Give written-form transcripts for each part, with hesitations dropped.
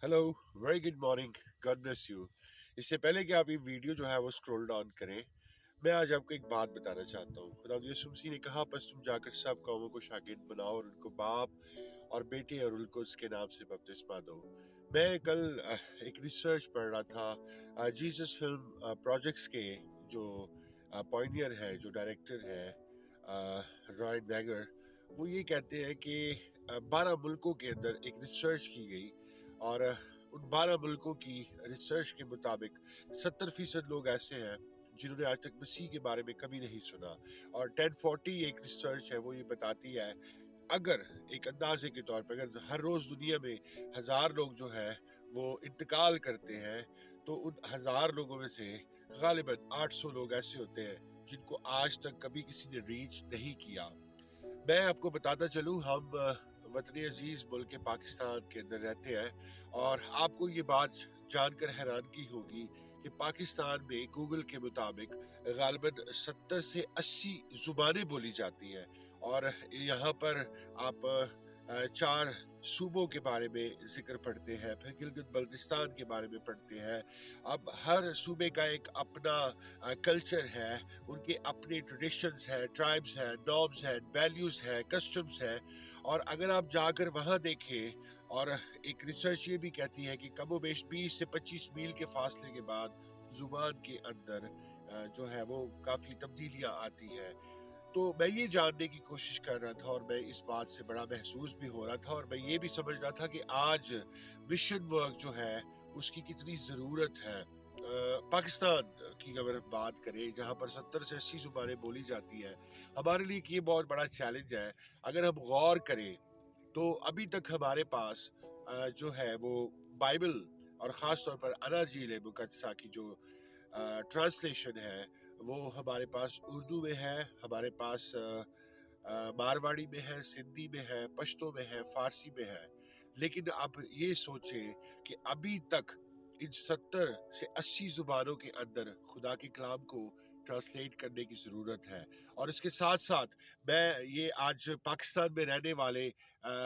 Hello, very good morning, God bless you. इससे पहले कि आप ये वीडियो जो है वो स्क्रॉल डाउन करें, मैं आज आपको एक बात बताना चाहता हूँ। खुदा यीशु मसीह ने कहा, बस तुम जाकर सब कौमों को शागिर्द बनाओ और उनको बाप और बेटे और उनको उसके नाम से बपतिस्मा दो। मैं कल एक रिसर्च पढ़ रहा था जीसस फिल्म प्रोजेक्ट्स के जो पॉइनियर है, जो डायरेक्टर है रॉयन वैगर, वो ये कहते हैं कि 12 मुल्कों के अंदर एक रिसर्च की गई और उन 12 मुल्कों की रिसर्च के मुताबिक 70% लोग ऐसे हैं जिन्होंने आज तक मसीह के बारे में कभी नहीं सुना। और 1040 एक रिसर्च है, वो ये बताती है अगर एक अंदाजे के तौर पर अगर हर रोज दुनिया में 1000 लोग जो है वो इंतकाल करते हैं, तो उन 1000 लोगों में से गालिबन 800 लोग ऐसे होते हैं जिनको आज तक कभी किसी ने रीच नहीं किया। मैं आपको बताता चलूं, हम वतन अजीज मुल्क के पाकिस्तान के अंदर रहते हैं और आपको ये बात जानकर हैरानगी होगी कि पाकिस्तान में गूगल के मुताबिक गालिबन 70 से 80 जुबानें बोली जाती हैं। और यहाँ पर आप 4 सूबों के बारे में जिक्र पढ़ते हैं, फिर गिलगित बल्तिस्तान के बारे में पढ़ते हैं। अब हर सूबे का एक अपना कल्चर है, उनके अपने ट्रेडिशंस हैं, ट्राइब्स हैं, नॉर्म्स हैं, वैल्यूज हैं, कस्टम्स हैं। और अगर आप जाकर वहाँ देखें, और एक रिसर्च ये भी कहती है कि कमोबेश 20 से 25 मील के फासले के बाद जुबान के अंदर जो है वो काफ़ी तब्दीलियाँ आती हैं। तो मैं ये जानने की कोशिश कर रहा था और मैं इस बात से बड़ा महसूस भी हो रहा था और मैं ये भी समझ रहा था कि आज मिशन वर्क जो है उसकी कितनी ज़रूरत है। पाकिस्तान की अगर हम बात करें, जहाँ पर 70 से 80 ज़ुबानें बोली जाती हैं, हमारे लिए ये बहुत बड़ा चैलेंज है। अगर हम गौर करें तो अभी तक हमारे पास जो है वो बाइबल और ख़ास तौर पर अनाजील मुकद्दसा की जो ट्रांसलेशन है वो हमारे पास उर्दू में है, हमारे पास मारवाड़ी में है, सिंधी में है, पश्तो में है, फारसी में है। लेकिन आप ये सोचें कि अभी तक इन 70 से 80 जुबानों के अंदर खुदा के कलाम को ट्रांसलेट करने की ज़रूरत है। और इसके साथ साथ मैं ये आज पाकिस्तान में रहने वाले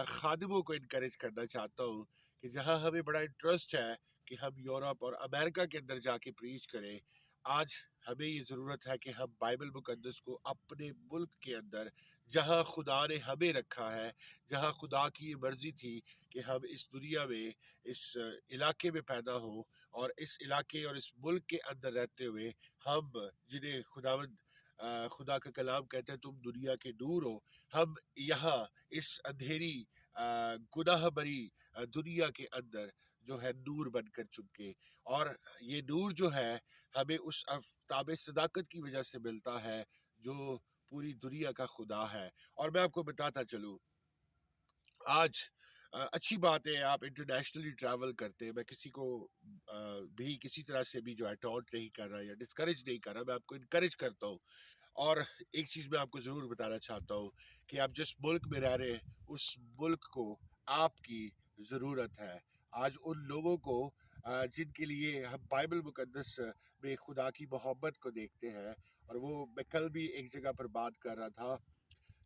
खादिमों को इनकरेज करना चाहता हूँ कि जहाँ हमें बड़ा इंटरेस्ट है कि हम यूरोप और अमेरिका के अंदर जाके प्रीच करें, आज हमें ये ज़रूरत है कि हम बाइबल मुकद्दस को अपने मुल्क के अंदर, जहाँ खुदा ने हमें रखा है, जहाँ खुदा की ये मर्ज़ी थी कि हम इस दुनिया में, इस इलाके में पैदा हो और इस इलाके और इस मुल्क के अंदर रहते हुए हम जिन्हें खुदा का कलाम कहते हैं तुम दुनिया के नूर हो, हम यहाँ इस अंधेरी गुनाह भरी दुनिया के अंदर जो है नूर बनकर चुके। और ये नूर जो है हमें उस आफताब सदाकत की वजह से मिलता है जो पूरी दुनिया का खुदा है। और मैं आपको बताता चलूँ, आज अच्छी बात है आप इंटरनेशनली ट्रैवल करते हैं। मैं किसी को भी किसी तरह से भी जो है टॉन्ट नहीं कर रहा या डिस्करेज नहीं कर रहा, मैं आपको इनकरेज करता हूँ। और एक चीज़ मैं आपको ज़रूर बताना चाहता हूँ कि आप जिस मुल्क में रह रहे हैं उस मुल्क को आपकी ज़रूरत है। आज उन लोगों को जिनके लिए हम बाइबल मुकद्दस में खुदा की मोहब्बत को देखते हैं, और वो मैं कल भी एक जगह पर बात कर रहा था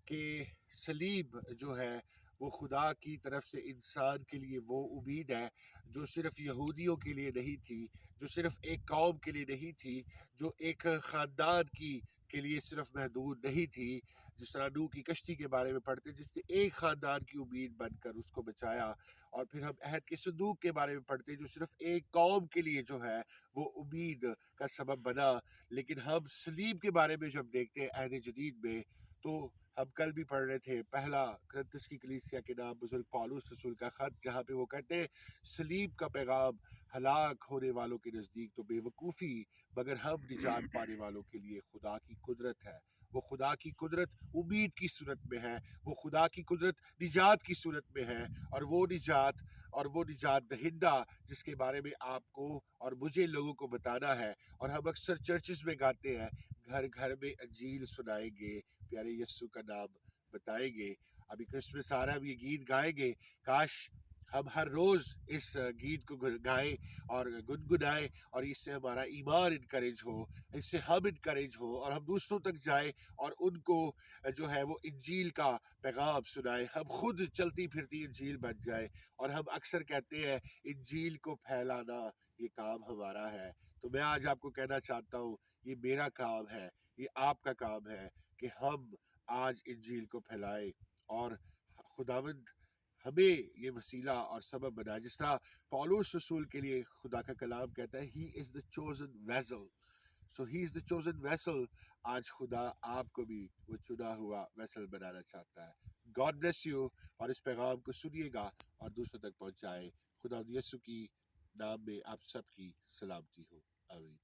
कि सलीब जो है वो खुदा की तरफ से इंसान के लिए वो उम्मीद है जो सिर्फ यहूदियों के लिए नहीं थी, जो सिर्फ एक कौम के लिए नहीं थी, जो एक ख़ानदान की के लिए सिर्फ महदूद नहीं थी। जिस तरह नूह की कश्ती के बारे में पढ़ते, जिसने एक ख़ानदान की उम्मीद बनकर उसको बचाया। और फिर हम अहद के संदूक के बारे में पढ़ते जो सिर्फ एक कौम के लिए जो है वो उम्मीद का सबब बना। लेकिन हम सलीब के बारे में जब देखते हैं अहद जदीद में, तो हम कल भी पढ़ रहे थे पहला करंथुस की कलीसिया के नाम बुजुर्ग पौलुस रसूल का खत, जहाँ पे वो कहते हैं सलीब का पैगाम हलाक होने वालों के नज़दीक तो बेवकूफ़ी, मगर हम निजात पाने वालों के लिए खुदा की कुदरत है। वो खुदा की कुदरत उम्मीद की सूरत में है, वो खुदा की कुदरत निजात की सूरत में है। और वो निजात दहिंदा जिसके बारे में आपको और मुझे लोगों को बताना है। और हम अक्सर चर्चेस में गाते हैं, घर घर में अंजील सुनाएंगे, प्यारे यस्सु का नाम बताएंगे। अभी क्रिसमस आ रहा है, हम ये गीत गाएंगे, काश ہم ہر روز اس گیت کو گائیں اور گنگنائیں، اور اس سے ہمارا ایمان انکریج ہو، اس سے ہم انکریج ہو، اور ہم دوسروں تک جائیں اور ان کو جو ہے وہ انجیل کا پیغام سنائیں، ہم خود چلتی پھرتی انجیل بن جائیں۔ اور ہم اکثر کہتے ہیں انجیل کو پھیلانا یہ کام ہمارا ہے، تو میں آج آپ کو کہنا چاہتا ہوں یہ میرا کام ہے، یہ آپ کا کام ہے کہ ہم آج انجیل کو پھیلائیں، اور خداوند ہمیں یہ وسیلہ اور سبب بنائے، جس طرح پولس رسول کے لیے خدا کا کلام کہتا ہے ہی از دا چوزن ویسل، سو ہی از دا چوزن ویسل۔ آج خدا آپ کو بھی وہ چنا ہوا ویسل بنانا چاہتا ہے۔ گاڈ بلیس یو، اور اس پیغام کو سنیے گا اور دوسروں تک پہنچائے۔ خدا یسوع کی نام میں آپ سب کی سلامتی ہو، آمین۔